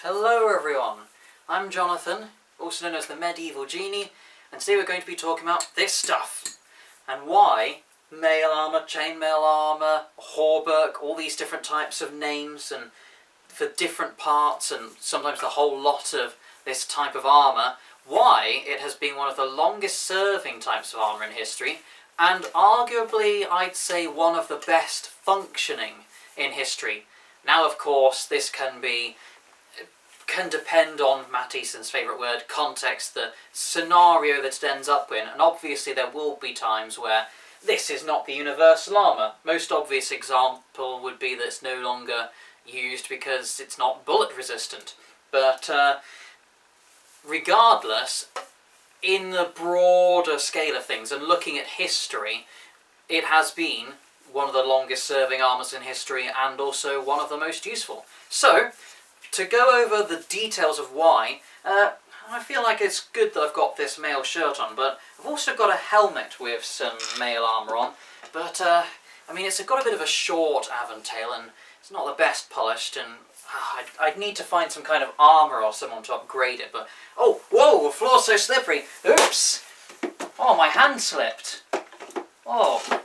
Hello everyone, I'm Jonathan, also known as the Medieval Genie, and today we're going to be talking about this stuff, and why mail armour, chainmail armour, hauberk, all these different types of names and for different parts and sometimes the whole lot of this type of armour, why it has been one of the longest serving types of armour in history, and arguably I'd say one of the best functioning in history. Now of course this can depend on Matt Easton's favourite word, context, the scenario that it ends up in, and obviously there will be times where this is not the universal armour. Most obvious example would be that it's no longer used because it's not bullet resistant. But regardless, in the broader scale of things and looking at history, it has been one of the longest serving armours in history and also one of the most useful. So, to go over the details of why, I feel like it's good that I've got this mail shirt on, but I've also got a helmet with some mail armour on. But, I mean, it's got a bit of a short aventail and it's not the best polished, and I'd need to find some kind of armour or someone to upgrade it, but... Oh, whoa, the floor's so slippery! Oops! Oh, my hand slipped! Oh.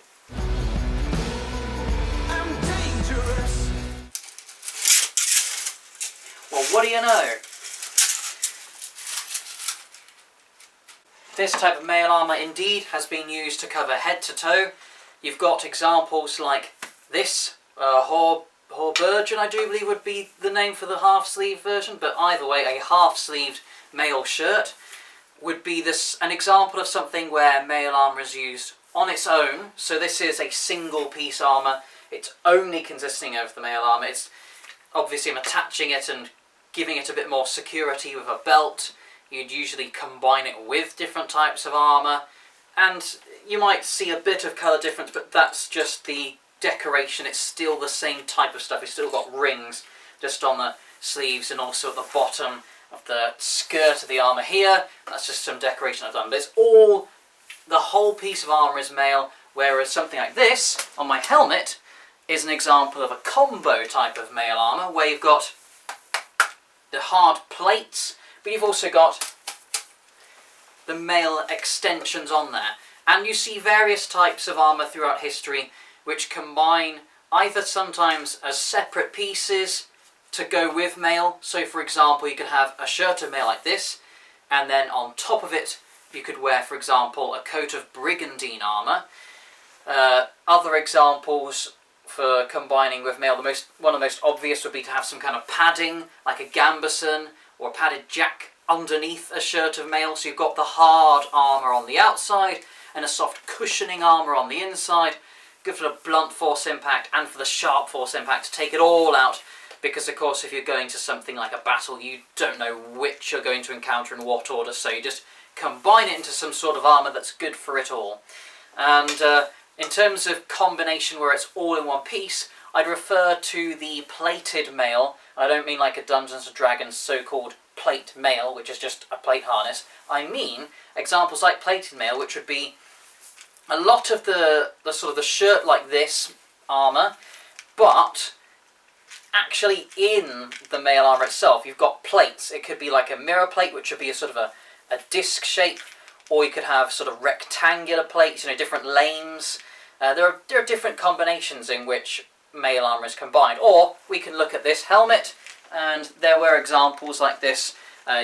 Well, what do you know? This type of mail armour indeed has been used to cover head to toe. You've got examples like this, hauberk, I do believe would be the name for the half-sleeve version, but either way, a half-sleeved mail shirt would be an example of something where mail armour is used on its own. So this is a single piece armour. It's only consisting of the mail armour. It's obviously I'm attaching it and giving it a bit more security with a belt. You'd usually combine it with different types of armour, and you might see a bit of colour difference, but that's just the decoration. It's still the same type of stuff. It's still got rings just on the sleeves and also at the bottom of the skirt of the armour here. That's just some decoration I've done, but it's all, the whole piece of armour is mail, whereas something like this on my helmet is an example of a combo type of mail armour, where you've got the hard plates, but you've also got the mail extensions on there. And you see various types of armour throughout history which combine either sometimes as separate pieces to go with mail. So for example, you could have a shirt of mail like this, and then on top of it you could wear, for example, a coat of brigandine armour. Other examples for combining with mail, one of the most obvious would be to have some kind of padding, like a gambeson or a padded jack underneath a shirt of mail. So you've got the hard armour on the outside and a soft cushioning armour on the inside. Good for the blunt force impact and for the sharp force impact to take it all out, because of course if you're going to something like a battle you don't know which you're going to encounter in what order, so you just combine it into some sort of armour that's good for it all. And in terms of combination where it's all in one piece, I'd refer to the plated mail. I don't mean like a Dungeons & Dragons so-called plate mail, which is just a plate harness. I mean examples like plated mail, which would be a lot of the sort of the shirt like this armour, but actually in the mail armour itself you've got plates. It could be like a mirror plate, which would be a sort of a disc shape, or you could have sort of rectangular plates, different lanes. There are different combinations in which mail armour is combined. Or we can look at this helmet, and there were examples like this.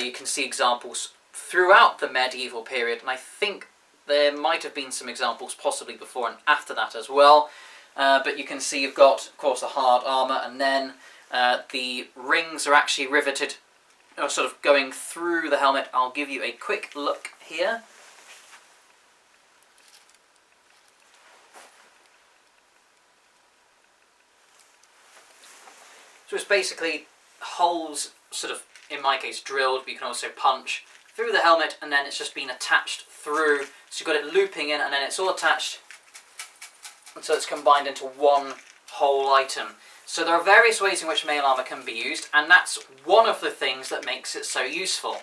You can see examples throughout the medieval period, and I think there might have been some examples possibly before and after that as well. But you can see you've got, of course, the hard armour, and then the rings are actually riveted, sort of going through the helmet. I'll give you a quick look here. So it's basically holes, sort of, in my case, drilled, but you can also punch through the helmet, and then it's just been attached through. So you've got it looping in, and then it's all attached until it's combined into one whole item. So there are various ways in which mail armour can be used, and that's one of the things that makes it so useful.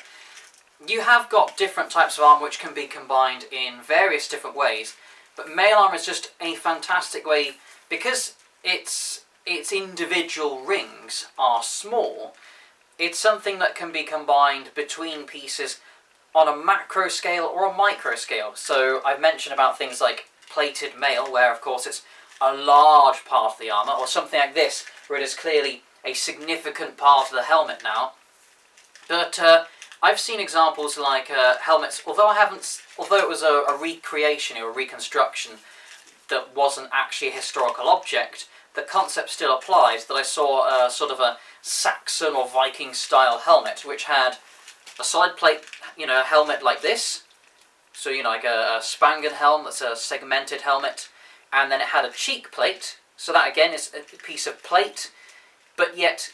You have got different types of armour which can be combined in various different ways, but mail armour is just a fantastic way, because its individual rings are small. it's something that can be combined between pieces on a macro scale or a micro scale. So I've mentioned about things like plated mail, where of course it's a large part of the armour, or something like this, where it is clearly a significant part of the helmet now. But I've seen examples like helmets, although it was a recreation or a reconstruction that wasn't actually a historical object, the concept still applies. That I saw sort of a Saxon or Viking style helmet, which had a solid plate, a helmet like this. So, like a spangenhelm, that's a segmented helmet. And then it had a cheek plate. So that again is a piece of plate. But yet,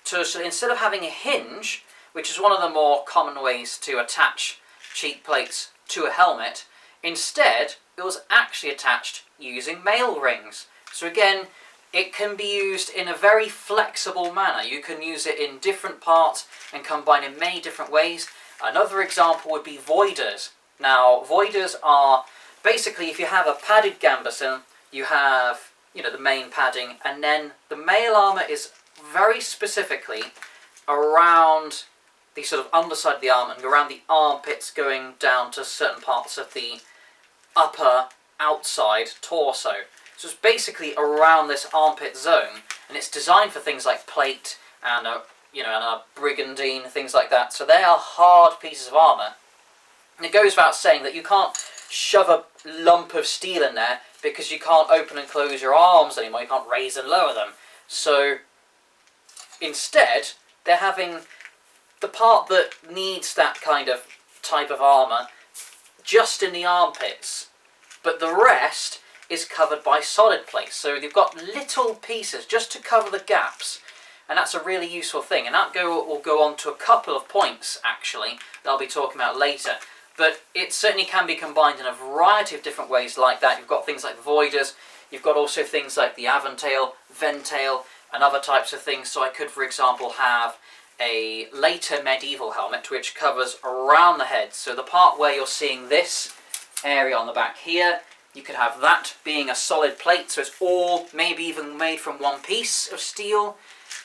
so instead of having a hinge, which is one of the more common ways to attach cheek plates to a helmet, instead it was actually attached using mail rings. So again, it can be used in a very flexible manner. You can use it in different parts and combine in many different ways. Another example would be voiders. Now, voiders are basically, if you have a padded gambeson, you have, the main padding, and then the mail armour is very specifically around the sort of underside of the arm and around the armpits, going down to certain parts of the upper outside torso. So it's basically around this armpit zone, and it's designed for things like plate and a brigandine, things like that. So they are hard pieces of armour. And it goes without saying that you can't shove a lump of steel in there, because you can't open and close your arms anymore. You can't raise and lower them. So instead, they're having the part that needs that kind of type of armour just in the armpits, but the rest is covered by solid plates. So you've got little pieces just to cover the gaps, and that's a really useful thing. And that will go on to a couple of points, actually, that I'll be talking about later. But it certainly can be combined in a variety of different ways like that. You've got things like voiders, you've got also things like the aventail, ventail, and other types of things. So I could, for example, have a later medieval helmet which covers around the head. So the part where you're seeing this area on the back here, you could have that being a solid plate, so it's all maybe even made from one piece of steel.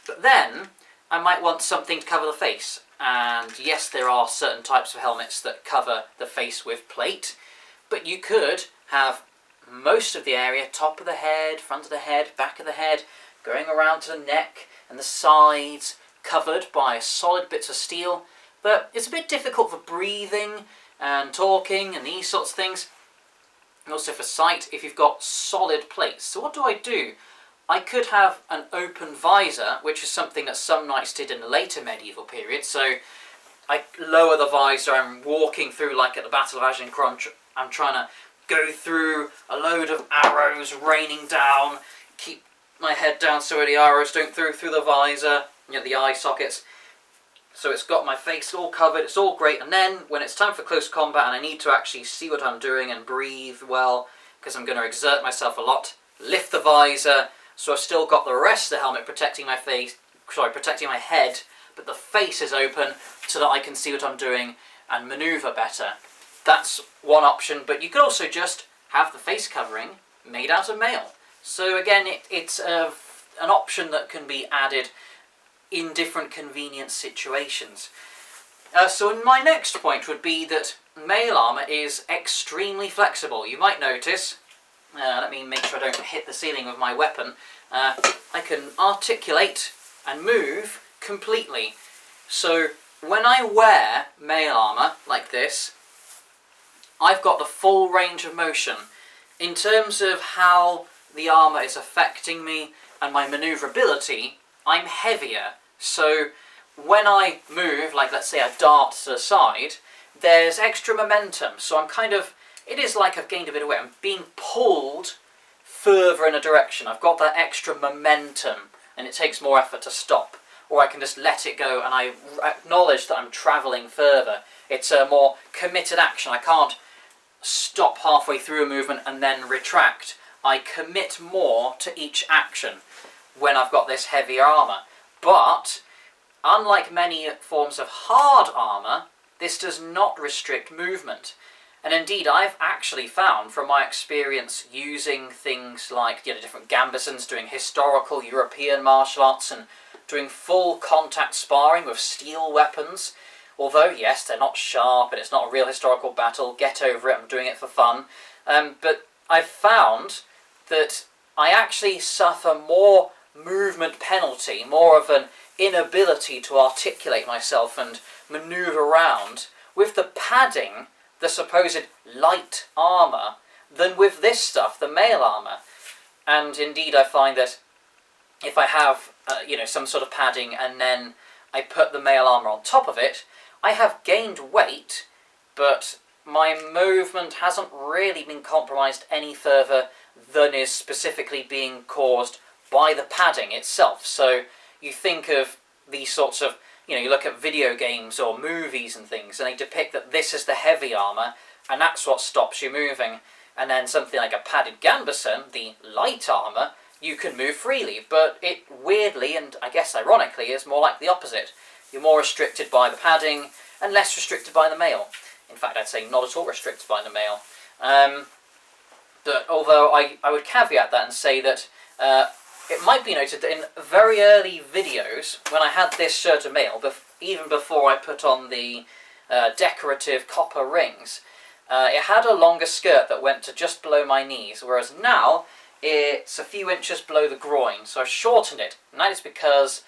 But then I might want something to cover the face. And yes, there are certain types of helmets that cover the face with plate, but you could have most of the area, top of the head, front of the head, back of the head, going around to the neck and the sides, covered by solid bits of steel. But it's a bit difficult for breathing and talking and these sorts of things, and also for sight if you've got solid plates. So what do? I could have an open visor, which is something that some knights did in the later medieval period. So I lower the visor, I'm walking through, like at the Battle of Agincourt, I'm trying to go through a load of arrows raining down, keep my head down so the arrows don't go through the visor, the eye sockets. So it's got my face all covered, it's all great. And then when it's time for close combat and I need to actually see what I'm doing and breathe well, because I'm going to exert myself a lot, lift the visor. So I've still got the rest of the helmet protecting my protecting my head, but the face is open so that I can see what I'm doing and manoeuvre better. That's one option, but you could also just have the face covering made out of mail. So again, it's an option that can be added in different convenient situations. So my next point would be that mail armour is extremely flexible. You might notice, let me make sure I don't hit the ceiling with my weapon, I can articulate and move completely. So when I wear mail armour like this, I've got the full range of motion. In terms of how the armour is affecting me and my manoeuvrability, I'm heavier. So when I move, like let's say I dart to the side, there's extra momentum. So it is like I've gained a bit of weight. I'm being pulled further in a direction. I've got that extra momentum, and it takes more effort to stop. Or I can just let it go and I acknowledge that I'm travelling further. It's a more committed action. I can't stop halfway through a movement and then retract. I commit more to each action when I've got this heavy armour. But unlike many forms of hard armour, this does not restrict movement. And indeed, I've actually found, from my experience using things like different gambesons, doing historical European martial arts, and doing full contact sparring with steel weapons, although yes, they're not sharp and it's not a real historical battle, get over it, I'm doing it for fun, but I've found that I actually suffer more movement penalty, more of an inability to articulate myself and manoeuvre around with the padding, the supposed light armour, than with this stuff, the mail armour. And indeed I find that if I have some sort of padding and then I put the mail armour on top of it, I have gained weight, but my movement hasn't really been compromised any further than is specifically being caused by the padding itself. So you think of these sorts of, you look at video games or movies and things, and they depict that this is the heavy armour, and that's what stops you moving. And then something like a padded gambeson, the light armour, you can move freely, but it weirdly, and I guess ironically, is more like the opposite. You're more restricted by the padding, and less restricted by the mail. In fact, I'd say not at all restricted by the mail. But although I would caveat that and say that it might be noted that in very early videos, when I had this shirt of mail, even before I put on the decorative copper rings, it had a longer skirt that went to just below my knees, whereas now it's a few inches below the groin, so I've shortened it. And that is because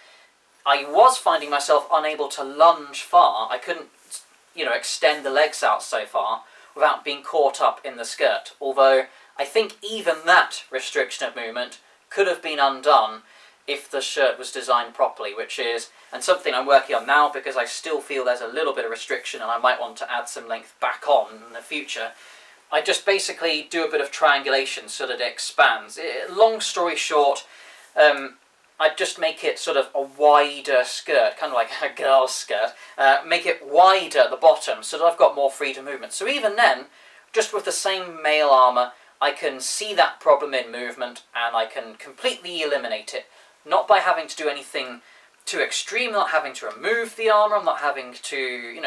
I was finding myself unable to lunge far. I couldn't, extend the legs out so far without being caught up in the skirt. Although I think even that restriction of movement could have been undone if the shirt was designed properly, which is, and something I'm working on now because I still feel there's a little bit of restriction and I might want to add some length back on in the future. I just basically do a bit of triangulation so that it expands. Long story short, I'd just make it sort of a wider skirt, kind of like a girl's skirt, make it wider at the bottom so that I've got more freedom of movement. So even then, just with the same mail armour, I can see that problem in movement and I can completely eliminate it. Not by having to do anything too extreme, not having to remove the armour, I'm not having to,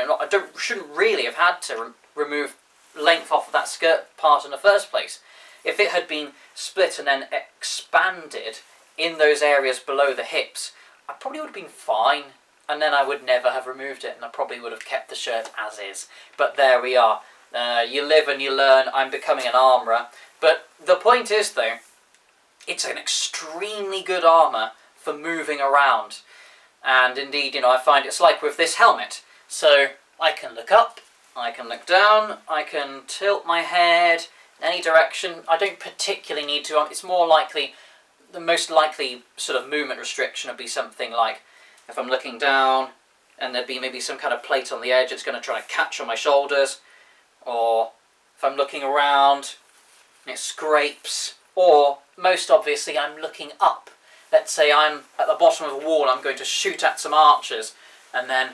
shouldn't really have had to remove length off of that skirt part in the first place. If it had been split and then expanded in those areas below the hips, I probably would have been fine, and then I would never have removed it, and I probably would have kept the shirt as is. But there we are. You live and you learn. I'm becoming an armourer. But the point is, though, it's an extremely good armour for moving around. And indeed, I find it's like with this helmet. So I can look up, I can look down, I can tilt my head in any direction. I don't particularly need to. It's more likely, the most likely sort of movement restriction would be something like if I'm looking down and there'd be maybe some kind of plate on the edge, it's going to try to catch on my shoulders. Or if I'm looking around and it scrapes. Or, most obviously, I'm looking up. Let's say I'm at the bottom of a wall, I'm going to shoot at some archers, and then,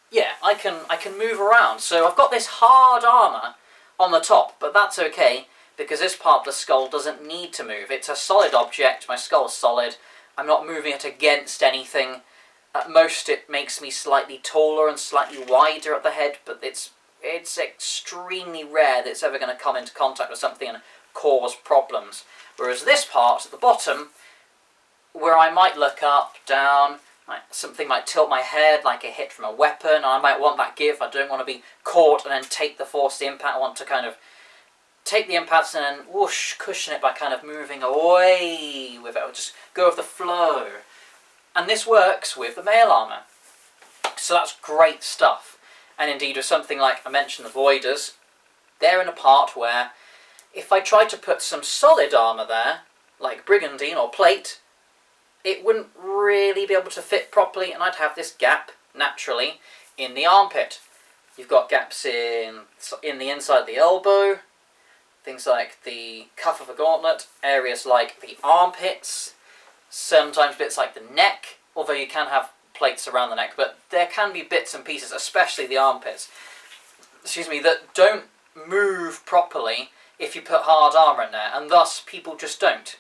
yeah, I can move around. So I've got this hard armour on the top, but that's okay, because this part of the skull doesn't need to move. It's a solid object, my skull is solid, I'm not moving it against anything. At most it makes me slightly taller and slightly wider at the head, but it's extremely rare that it's ever going to come into contact with something and cause problems. Whereas this part at the bottom, where I might look up, down, something might tilt my head like a hit from a weapon, and I might want that give. I don't want to be caught and then take the force of the impact. I want to kind of take the impact and then whoosh, cushion it by kind of moving away with it. I'll just go with the flow. And this works with the mail armour. So that's great stuff. And indeed with something like, I mentioned the voiders, they're in a part where if I tried to put some solid armour there, like brigandine or plate, it wouldn't really be able to fit properly, and I'd have this gap, naturally, in the armpit. You've got gaps in the inside of the elbow, things like the cuff of a gauntlet, areas like the armpits, sometimes bits like the neck, although you can have plates around the neck, but there can be bits and pieces, especially the armpits, that don't move properly if you put hard armour in there, and thus people just don't.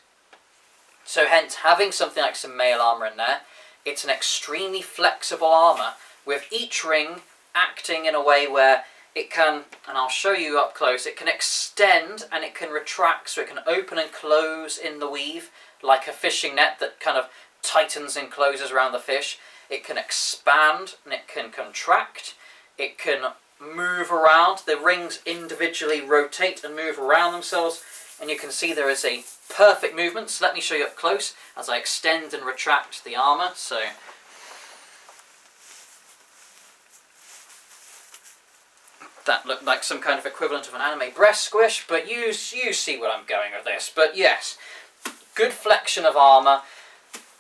So hence, having something like some mail armour in there, it's an extremely flexible armour, with each ring acting in a way where it can, and I'll show you up close, it can extend and it can retract, so it can open and close in the weave, like a fishing net that kind of tightens and closes around the fish. It can expand and it can contract. It can move around. The rings individually rotate and move around themselves, and you can see there is a perfect movement. So let me show you up close as I extend and retract the armour. So that looked like some kind of equivalent of an anime breast squish, but you see what I'm going with this. But yes, good flexion of armour,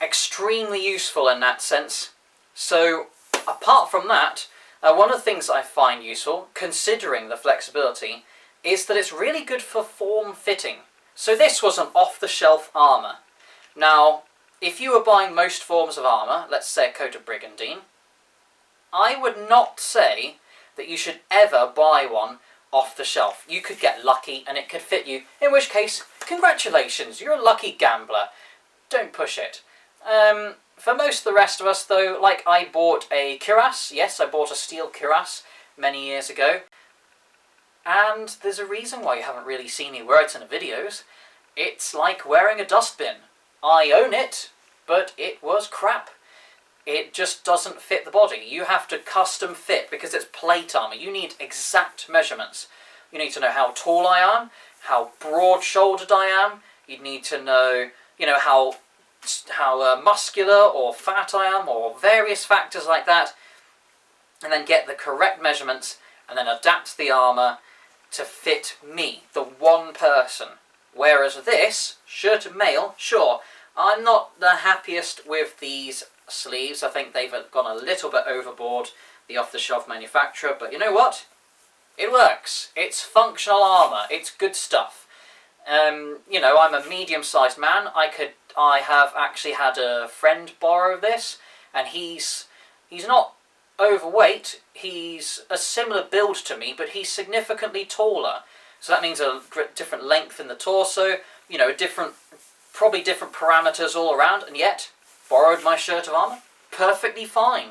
extremely useful in that sense. So apart from that, one of the things I find useful, considering the flexibility, is that it's really good for form fitting. So this was an off-the-shelf armour. Now, if you were buying most forms of armour, let's say a coat of brigandine, I would not say that you should ever buy one off the shelf. You could get lucky and it could fit you, in which case, congratulations, you're a lucky gambler. Don't push it. For most of the rest of us though, like I bought a cuirass, yes, I bought a steel cuirass many years ago, and there's a reason why you haven't really seen me wear it in the videos. It's like wearing a dustbin. I own it, but it was crap. It just doesn't fit the body. You have to custom fit because it's plate armour. You need exact measurements. You need to know how tall I am, how broad-shouldered I am. You need to know, how muscular or fat I am, or various factors like that, and then get the correct measurements and then adapt the armour to fit me, the one person. Whereas this shirt of mail, sure, I'm not the happiest with these sleeves. I think they've gone a little bit overboard, the off-the-shelf manufacturer, but you know what? It works. It's functional armour. It's good stuff. I'm a medium-sized man. I have actually had a friend borrow this, and he's not overweight. He's a similar build to me, but he's significantly taller. So that means a different length in the torso, probably different parameters all around, and yet borrowed my shirt of armour perfectly fine.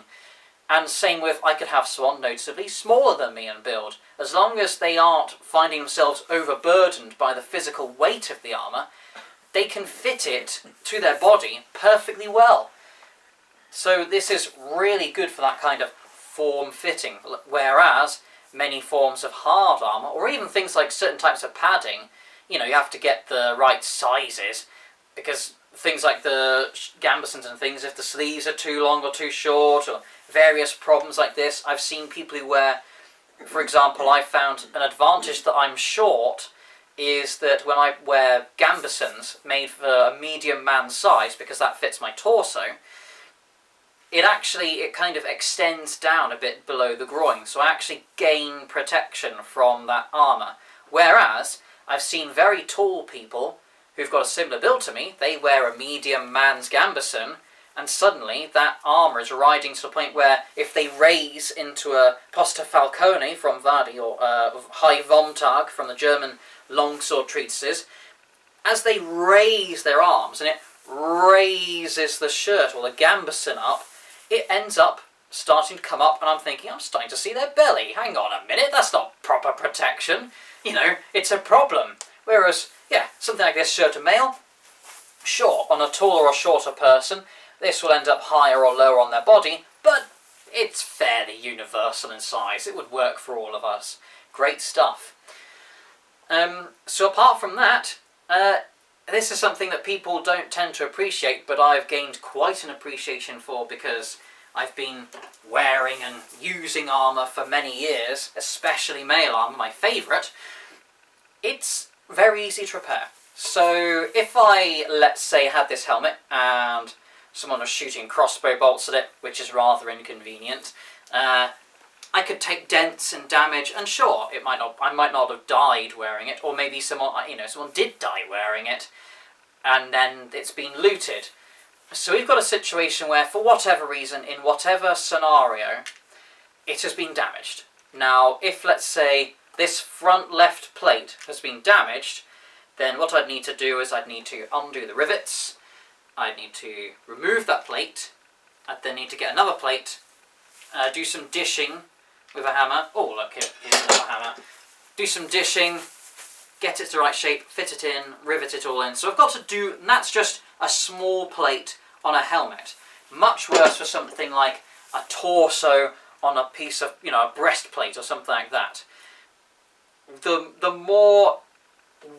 And same with, I could have someone noticeably smaller than me in build. As long as they aren't finding themselves overburdened by the physical weight of the armour, they can fit it to their body perfectly well. So this is really good for that kind of form fitting, whereas many forms of hard armour, or even things like certain types of padding, you have to get the right sizes, because things like the gambesons and things, if the sleeves are too long or too short, or various problems like this. I've seen people who wear, for example, I found an advantage that I'm short is that when I wear gambesons made for a medium man size, because that fits my torso, it kind of extends down a bit below the groin, so I actually gain protection from that armour. Whereas I've seen very tall people who've got a similar build to me, they wear a medium man's gambeson, and suddenly that armour is riding to the point where if they raise into a posta falcone from Vardy, or high Vontag from the German longsword treatises, as they raise their arms and it raises the shirt or the gambeson up, it ends up starting to come up, and I'm thinking, I'm starting to see their belly. Hang on a minute, that's not proper protection. It's a problem. Whereas, something like this shirt of mail, sure, on a taller or shorter person, this will end up higher or lower on their body, but it's fairly universal in size. It would work for all of us. Great stuff. So apart from that, this is something that people don't tend to appreciate, but I've gained quite an appreciation for because I've been wearing and using armour for many years, especially mail armour, my favourite. It's very easy to repair. So if I, let's say, had this helmet and someone was shooting crossbow bolts at it, which is rather inconvenient, I could take dents and damage, and sure, I might not have died wearing it, or maybe someone did die wearing it, and then it's been looted. So we've got a situation where, for whatever reason, in whatever scenario, it has been damaged. Now, if, let's say, this front left plate has been damaged, then what I'd need to do is I'd need to undo the rivets, I'd need to remove that plate, I'd then need to get another plate, do some dishing with a hammer. Oh, look, here's another hammer. Do some dishing, get it to the right shape, fit it in, rivet it all in. So I've got to do, and that's just a small plate on a helmet. Much worse for something like a torso on a piece of, you know, a breastplate or something like that. The more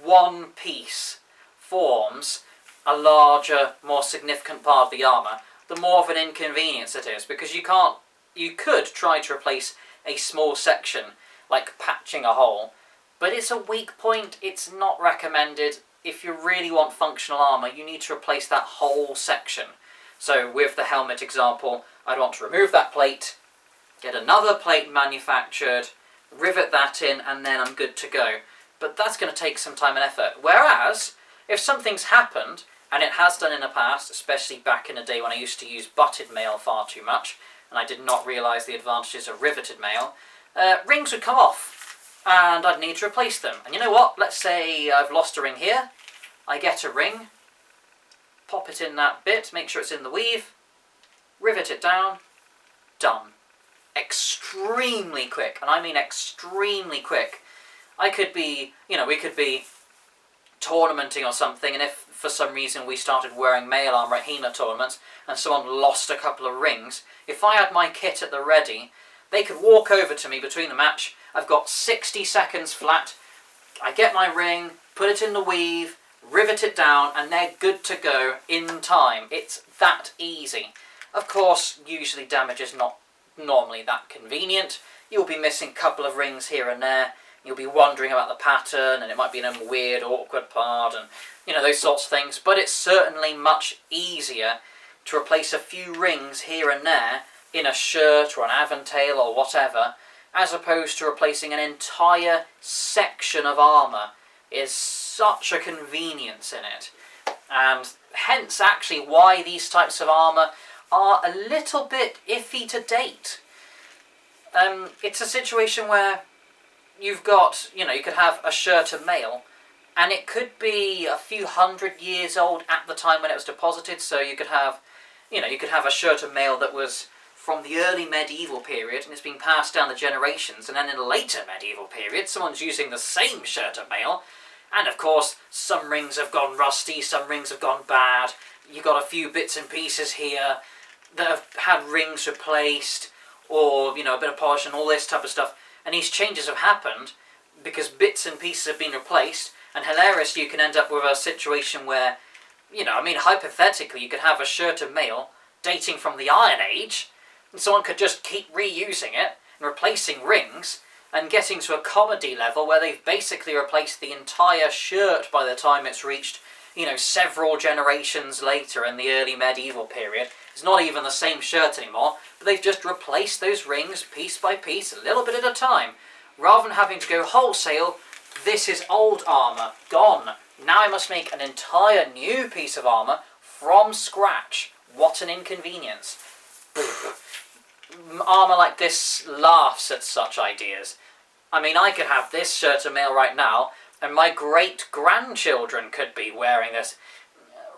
one piece forms a larger, more significant part of the armour, the more of an inconvenience it is, because you could try to replace a small section, like patching a hole, but it's a weak point, it's not recommended. If you really want functional armour, you need to replace that whole section. So with the helmet example, I'd want to remove that plate, get another plate manufactured, rivet that in, and then I'm good to go. But that's going to take some time and effort. Whereas, if something's happened, and it has done in the past, especially back in the day when I used to use butted mail far too much, and I did not realise the advantages of riveted mail, rings would come off, and I'd need to replace them. And you know what? Let's say I've lost a ring here. I get a ring, pop it in that bit, make sure it's in the weave, rivet it down, done. Extremely quick, and I mean extremely quick. I could be, you know, we could be tournamenting or something, and if for some reason we started wearing mail armour at HEMA tournaments and someone lost a couple of rings, if I had my kit at the ready, they could walk over to me between the match. I've got 60 seconds flat, I get my ring, put it in the weave, rivet it down, and they're good to go in time. It's that easy. Of course, usually damage is not normally that convenient. You'll be missing a couple of rings here and there. You'll be wondering about the pattern, and it might be in a weird, awkward part, and you know, those sorts of things. But it's certainly much easier to replace a few rings here and there in a shirt or an aventail or whatever, as opposed to replacing an entire section of armour. Is such a convenience in it, and hence actually why these types of armour are a little bit iffy to date. It's a situation where you've got, you know, you could have a shirt of mail, and it could be a few hundred years old at the time when it was deposited, so you could have, you know, you could have a shirt of mail that was from the early medieval period, and it's been passed down the generations, and then in a later medieval period, someone's using the same shirt of mail, and of course, some rings have gone rusty, some rings have gone bad, you've got a few bits and pieces here that have had rings replaced, or, you know, a bit of polish and all this type of stuff. And these changes have happened because bits and pieces have been replaced, and hilariously you can end up with a situation where, you know, I mean, hypothetically you could have a shirt of mail dating from the Iron Age, and someone could just keep reusing it and replacing rings and getting to a comedy level where they've basically replaced the entire shirt by the time it's reached, you know, several generations later in the early medieval period. It's not even the same shirt anymore, but they've just replaced those rings piece by piece, a little bit at a time. Rather than having to go wholesale, this is old armour, gone. Now I must make an entire new piece of armour from scratch. What an inconvenience. Armour like this laughs at such ideas. I mean, I could have this shirt of mail right now, and my great-grandchildren could be wearing this.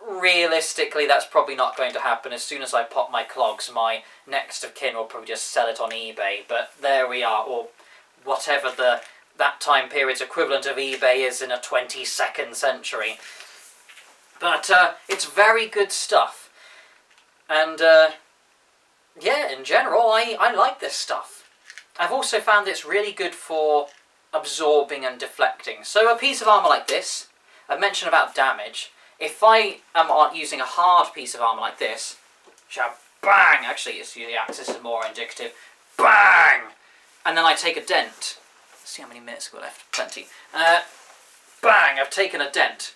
Realistically, that's probably not going to happen. As soon as I pop my clogs, my next of kin will probably just sell it on eBay. But there we are, or whatever that time period's equivalent of eBay is in a 22nd century. But it's very good stuff. And yeah, in general, I like this stuff. I've also found it's really good for absorbing and deflecting. So a piece of armour like this, I've mentioned about damage. If I am using a hard piece of armour like this, bang! Actually, it's the axis is more indicative. Bang! And then I take a dent. Let's see how many minutes we've got left. Plenty. Bang! I've taken a dent.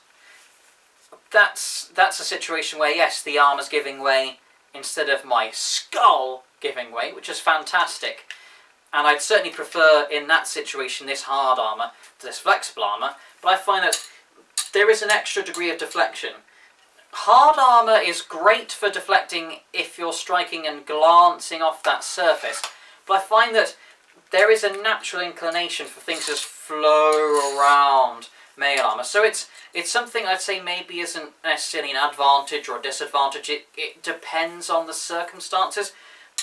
That's a situation where, yes, the armour's giving way instead of my skull giving way, which is fantastic. And I'd certainly prefer, in that situation, this hard armour to this flexible armour, but I find that there is an extra degree of deflection. Hard armour is great for deflecting if you're striking and glancing off that surface, but I find that there is a natural inclination for things to just flow around mail armour. So it's something I'd say maybe isn't necessarily an advantage or a disadvantage. It depends on the circumstances,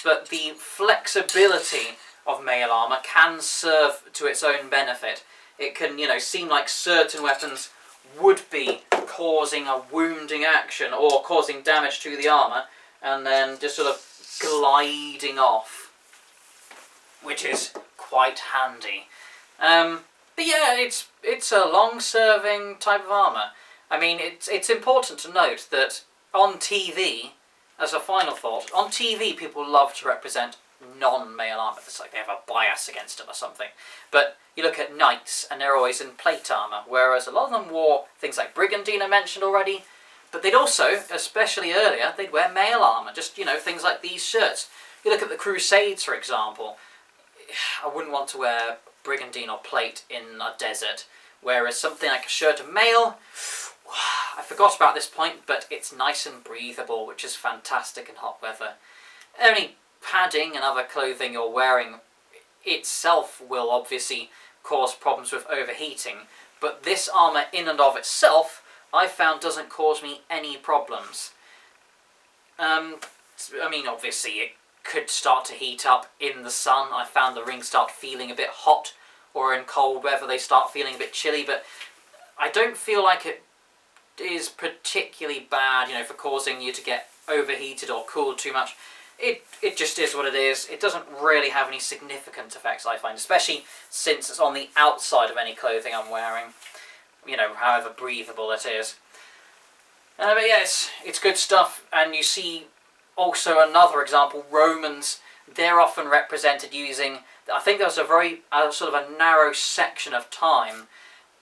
but the flexibility of mail armour can serve to its own benefit. It can, you know, seem like certain weapons would be causing a wounding action or causing damage to the armour, and then just sort of gliding off, which is quite handy. But yeah, it's a long-serving type of armour. I mean, it's important to note that on TV, as a final thought, on TV people love to represent non-mail armour. It's like they have a bias against them or something. But you look at knights and they're always in plate armour, whereas a lot of them wore things like brigandine I mentioned already, but they'd also, especially earlier, they'd wear mail armour, just, you know, things like these shirts. You look at the Crusades, for example, I wouldn't want to wear brigandine or plate in a desert, whereas something like a shirt of mail, I forgot about this point, but it's nice and breathable, which is fantastic in hot weather. Any padding and other clothing you're wearing itself will obviously cause problems with overheating, but this armour in and of itself I found doesn't cause me any problems. I mean, obviously it could start to heat up in the sun. I found the rings start feeling a bit hot, or in cold weather they start feeling a bit chilly, but I don't feel like it is particularly bad, you know, for causing you to get overheated or cooled too much. It just is what it is. It doesn't really have any significant effects, I find, especially since it's on the outside of any clothing I'm wearing, you know, however breathable it is. But yes, it's good stuff. And you see also another example, Romans, they're often represented using, I think there was a very sort of a narrow section of time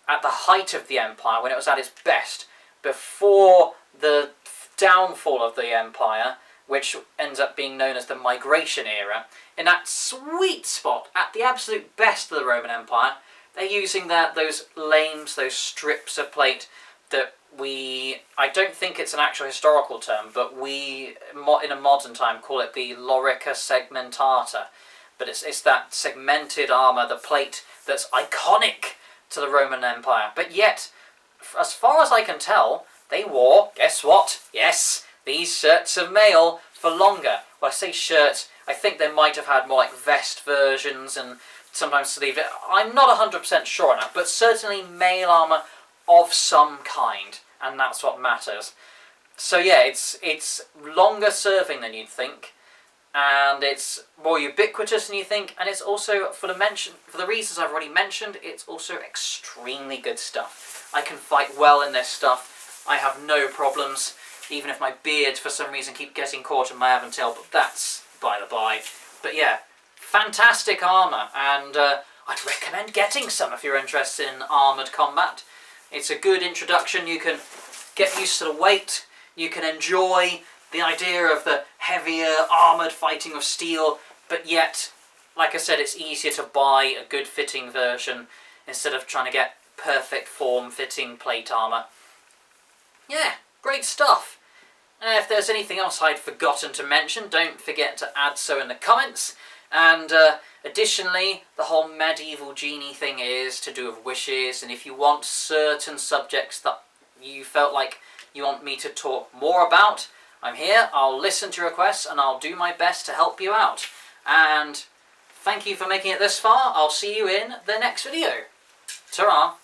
at the height of the empire, when it was at its best, before the downfall of the empire, which ends up being known as the Migration era. In that sweet spot, at the absolute best of the Roman Empire, they're using those lames, those strips of plate that I don't think it's an actual historical term, but we, in a modern time, call it the lorica segmentata. But it's that segmented armour, the plate, that's iconic to the Roman Empire. But yet, as far as I can tell, they wore, guess what? Yes, these shirts of mail for longer. Well, I say shirts, I think they might have had more like vest versions and sometimes sleeve. I'm not 100% sure on that, but certainly mail armour of some kind, and that's what matters. So yeah, it's longer serving than you'd think, and it's more ubiquitous than you think, and it's also, for the reasons I've already mentioned, it's also extremely good stuff. I can fight well in this stuff. I have no problems, even if my beard for some reason keeps getting caught in my aventail, but that's by the by. But yeah, fantastic armour, and I'd recommend getting some if you're interested in armoured combat. It's a good introduction. You can get used to the weight, you can enjoy the idea of the heavier armoured fighting of steel, but yet, like I said, it's easier to buy a good fitting version instead of trying to get perfect form fitting plate armour. Yeah, great stuff. If there's anything else I'd forgotten to mention, don't forget to add so in the comments. And additionally, the whole medieval genie thing is to do with wishes, and if you want certain subjects that you felt like you want me to talk more about, I'm here, I'll listen to requests, and I'll do my best to help you out. And thank you for making it this far. I'll see you in the next video. Ta-ra!